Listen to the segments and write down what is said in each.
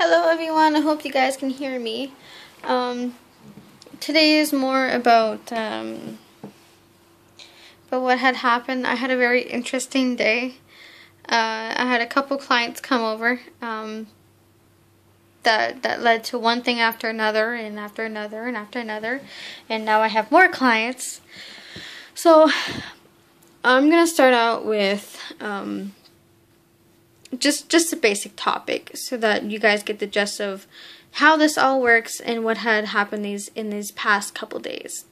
Hello everyone, I hope you guys can hear me. Today is more about what had happened. I had a very interesting day. I had a couple clients come over that led to one thing after another and after another and after another, and now I have more clients. So I'm gonna start out with just a basic topic so that you guys get the gist of how this all works and what had happened in these past couple days.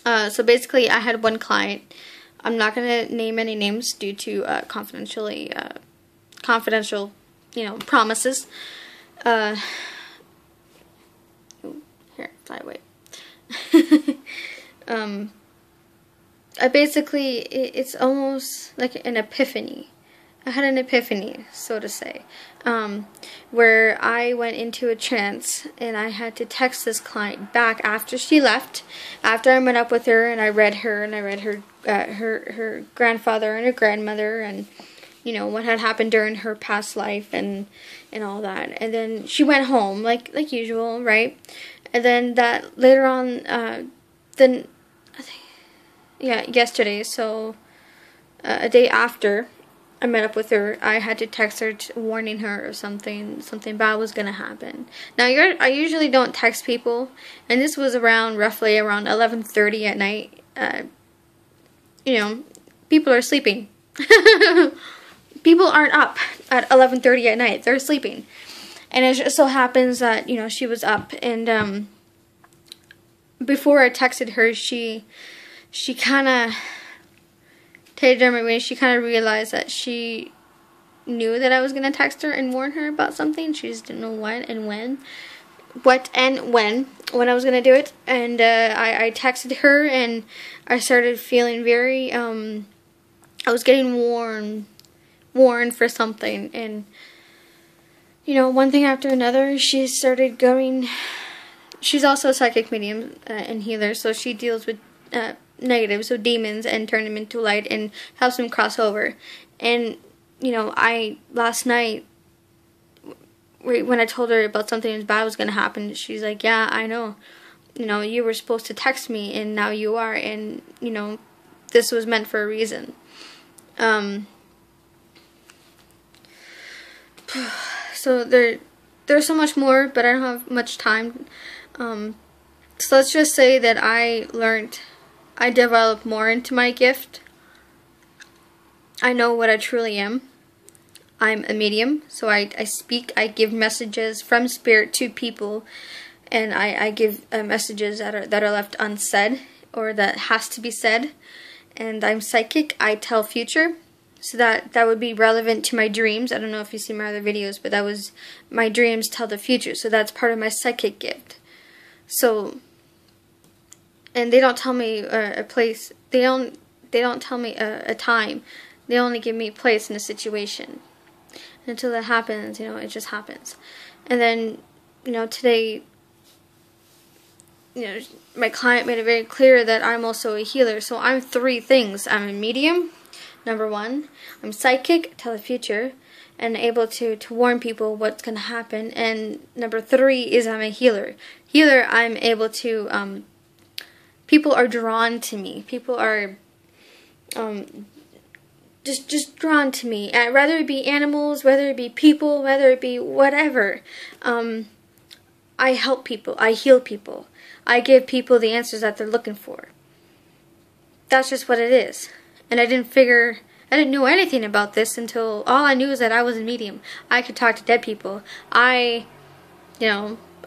So basically, I had one client. I'm not going to name any names due to confidential, promises. Here, fly away. It's almost like an epiphany. I had an epiphany, so to say, where I went into a trance and I had to text this client back after she left, after I met up with her and I read her her grandfather and her grandmother and what had happened during her past life and all that. And then she went home like usual, right? And then that later on, yesterday, so a day after I met up with her, I had to text her warning her of something bad was gonna happen. Now I usually don't text people, and this was roughly around 11:30 at night. People are sleeping. People aren't up at 11:30 at night. They're sleeping. And it just so happens that, she was up, and before I texted her, she kind of she kind of realized that she knew that I was going to text her and warn her about something. She just didn't know when I was going to do it. And I texted her, and I started feeling very, I was getting warned for something. And, one thing after another, she started going. She's also a psychic medium and healer, so she deals with negatives, so demons, and turn them into light and helps them cross over. And last night when I told her about something bad was gonna happen, she's like, yeah, I know, you were supposed to text me and now you are, and this was meant for a reason. So there's so much more, but I don't have much time. So let's just say that I developed more into my gift. I know what I truly am. I'm a medium, so I speak, I give messages from spirit to people, and I give messages that are left unsaid, or that has to be said. And I'm psychic, I tell future, so that would be relevant to my dreams. I don't know if you see my other videos, but that was, my dreams tell the future, so that's part of my psychic gift. So, and they don't tell me a place. They don't tell me a time. They only give me a place in a situation. Until that happens, it just happens. And then, today, my client made it very clear that I'm also a healer. So I'm three things. I'm a medium, number one. I'm psychic, tell the future, and able to warn people what's going to happen. And number three is I'm a healer. Healer, I'm able to, people are drawn to me. People are just drawn to me. Whether it be animals, whether it be people, whether it be whatever. I help people. I heal people. I give people the answers that they're looking for. That's just what it is. And I didn't know anything about this until all I knew is that I was a medium. I could talk to dead people. I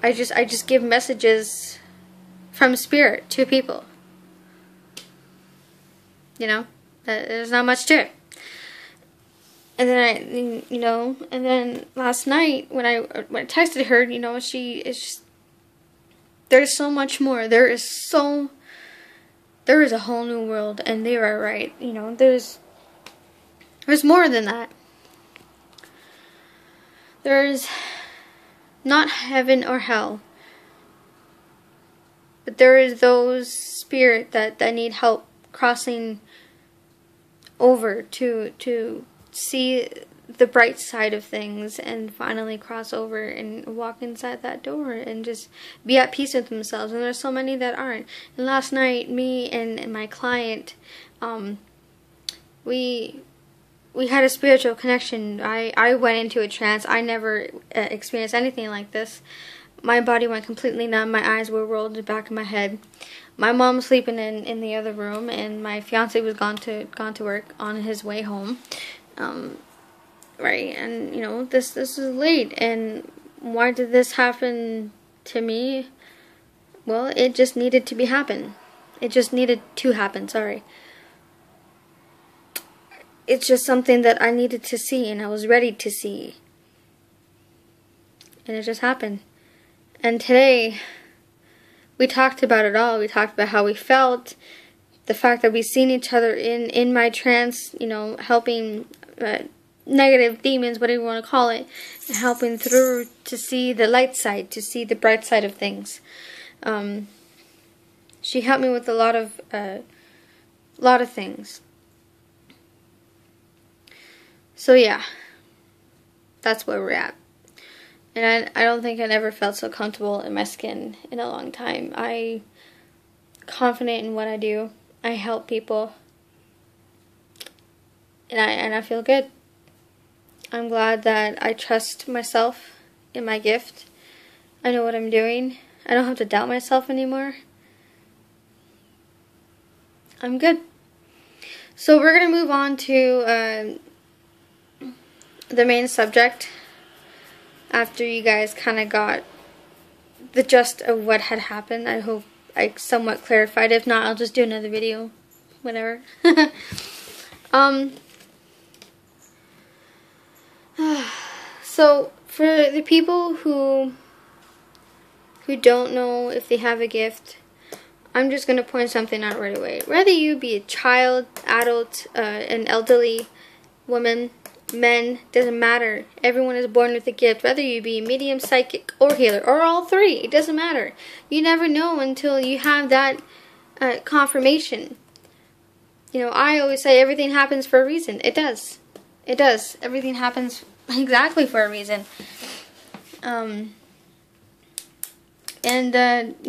just give messages from spirit to people. There's not much to it. And then and then last night when I texted her, she is just, there's so much more. There is a whole new world, and they are right. There's more than that. There's not heaven or hell. But there is those spirit that need help crossing over to see the bright side of things and finally cross over and walk inside that door and just be at peace with themselves. And there's so many that aren't. And last night, me and my client, we had a spiritual connection. I went into a trance. I never experienced anything like this. My body went completely numb. My eyes were rolled in the back of my head. My mom was sleeping in the other room, and my fiance was gone to work on his way home. Right, and you know, this is late. And why did this happen to me? Well, it just needed to happen. It just needed to happen. Sorry. It's just something that I needed to see, and I was ready to see. And it just happened. And today, we talked about it all. We talked about how we felt, the fact that we've seen each other in my trance, you know, helping negative demons, whatever you want to call it, and helping through to see the light side, to see the bright side of things. She helped me with a lot of things. So yeah, that's where we're at. And I don't think I never felt so comfortable in my skin in a long time. I'm confident in what I do. I help people. And I feel good. I'm glad that I trust myself in my gift. I know what I'm doing. I don't have to doubt myself anymore. I'm good. So we're going to move on to the main subject. After you guys kind of got the gist of what had happened, I hope I somewhat clarified. If not, I'll just do another video. Whatever. So, for the people who don't know if they have a gift, I'm just going to point something out right away. Whether you be a child, adult, an elderly woman, men, doesn't matter. Everyone is born with a gift. Whether you be medium, psychic, or healer, or all three, it doesn't matter. You never know until you have that confirmation. You know, I always say everything happens for a reason. It does. It does. Everything happens exactly for a reason. You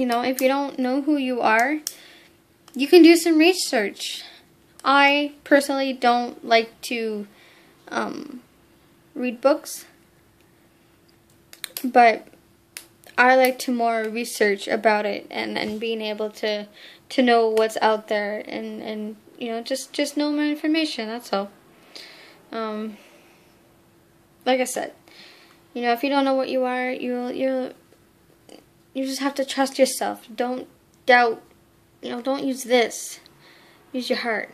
know, if you don't know who you are, you can do some research. I personally don't like to read books, but I like to more research about it and being able to know what's out there and you know, just know my information. That's all. Like I said, you know, if you don't know what you are, you just have to trust yourself. Don't doubt. You know, don't use this. Use your heart.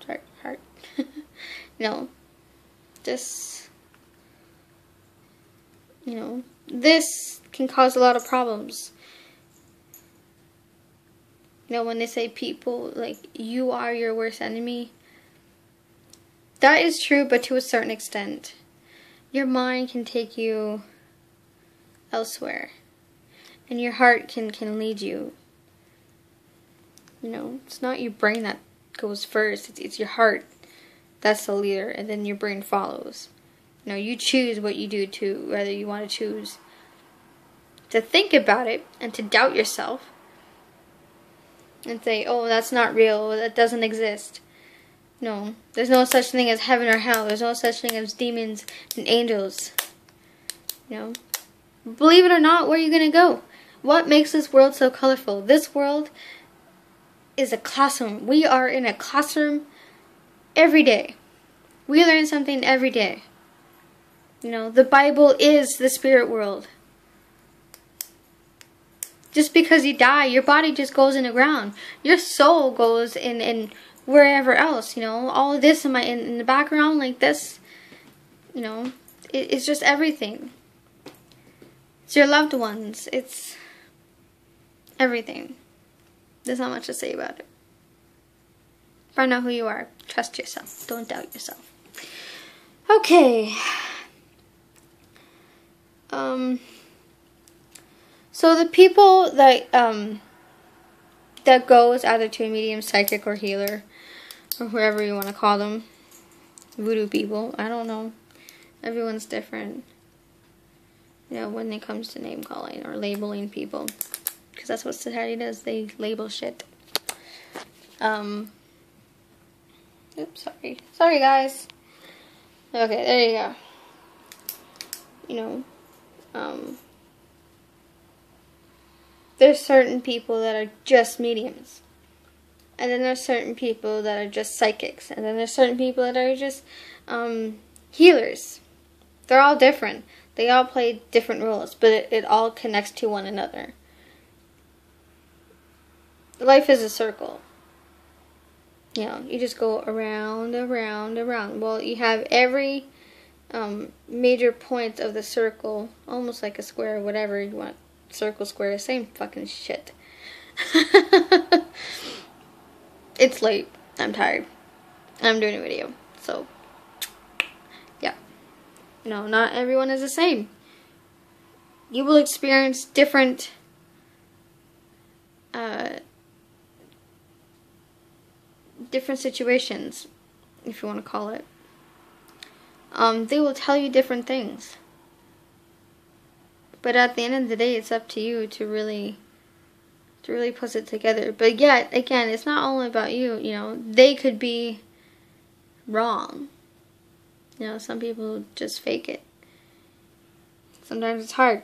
Sorry, heart. You know, this, you know, this can cause a lot of problems. You know, when they say people, like, you are your worst enemy, that is true, but to a certain extent. Your mind can take you elsewhere, and your heart can lead you. You know, it's not your brain that goes first, it's your heart that's the leader, and then your brain follows. You know, you choose what you do too, whether you want to choose to think about it and to doubt yourself and say, oh, that's not real, that doesn't exist. No, there's no such thing as heaven or hell. There's no such thing as demons and angels. You know, believe it or not, where are you going to go? What makes this world so colorful? This world is a classroom. We are in a classroom every day. We learn something every day. You know, the Bible is the spirit world. Just because you die, your body just goes in the ground. Your soul goes in wherever else, you know. All of this in the background like this, you know, it's just everything. It's your loved ones. It's everything. There's not much to say about it. Find out who you are. Trust yourself. Don't doubt yourself. Okay. So the people that that goes either to a medium, psychic, or healer, or whoever you want to call them, voodoo people. I don't know. Everyone's different. You know, when it comes to name calling or labeling people. Because that's what society does. They label shit. Oops, sorry. Sorry, guys. Okay, there you go. You know, there's certain people that are just mediums. And then there's certain people that are just psychics. And then there's certain people that are just healers. They're all different. They all play different roles, but it all connects to one another. Life is a circle. You know, you just go around, around, around. Well, you have every major point of the circle, almost like a square, whatever you want. Circle, square, same fucking shit. It's late. I'm tired. I'm doing a video. So, yeah. No, not everyone is the same. You will experience different different situations, if you want to call it. They will tell you different things. But at the end of the day, it's up to you to really put it together. But yet, again, it's not only about you. You know, they could be wrong. You know, some people just fake it. Sometimes it's hard.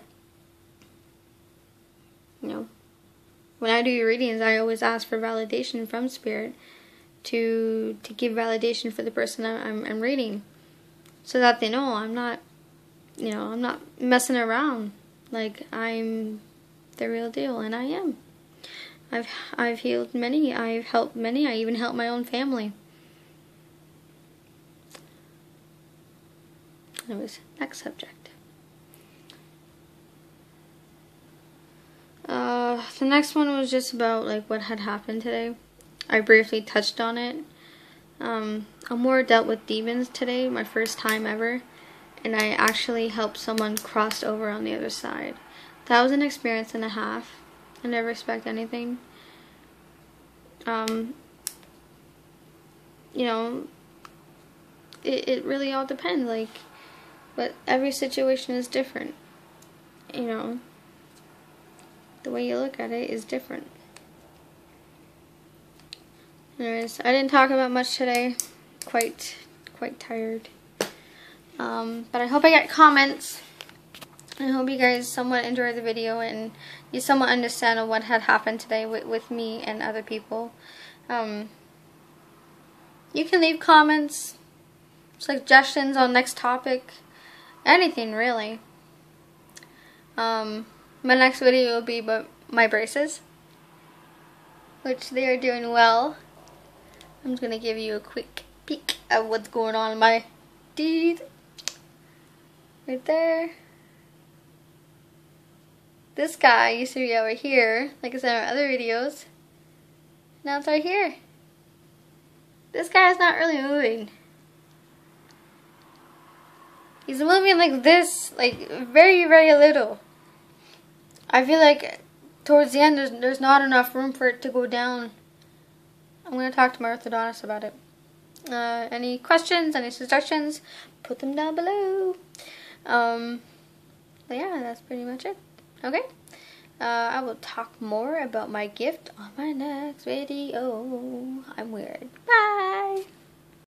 You know, when I do your readings, I always ask for validation from Spirit to give validation for the person I'm reading, so that they know I'm not, you know, I'm not messing around. Like, I'm the real deal, and I am. I've healed many. I've helped many. I even helped my own family. Anyways, next subject. The next one was just about like what had happened today. I briefly touched on it. I more dealt with demons today, my first time ever, and I actually helped someone cross over on the other side. That was an experience and a half. I never expect anything. You know, it really all depends, like, but every situation is different. You know, the way you look at it is different. Anyways, I didn't talk about much today. Quite tired. But I hope I get comments. I hope you guys somewhat enjoyed the video and you somewhat understand what had happened today with me and other people. You can leave comments, suggestions on next topic, anything really. My next video will be about my braces, which they are doing well. I'm just gonna give you a quick peek of what's going on in my teeth. Right there. This guy used to be over here, like I said in my other videos. Now it's right here. This guy is not really moving. He's moving like this, like very, very little. I feel like towards the end there's not enough room for it to go down. I'm going to talk to my orthodontist about it. Any questions, any suggestions, put them down below. But yeah, that's pretty much it. Okay? I will talk more about my gift on my next video. I'm weird. Bye!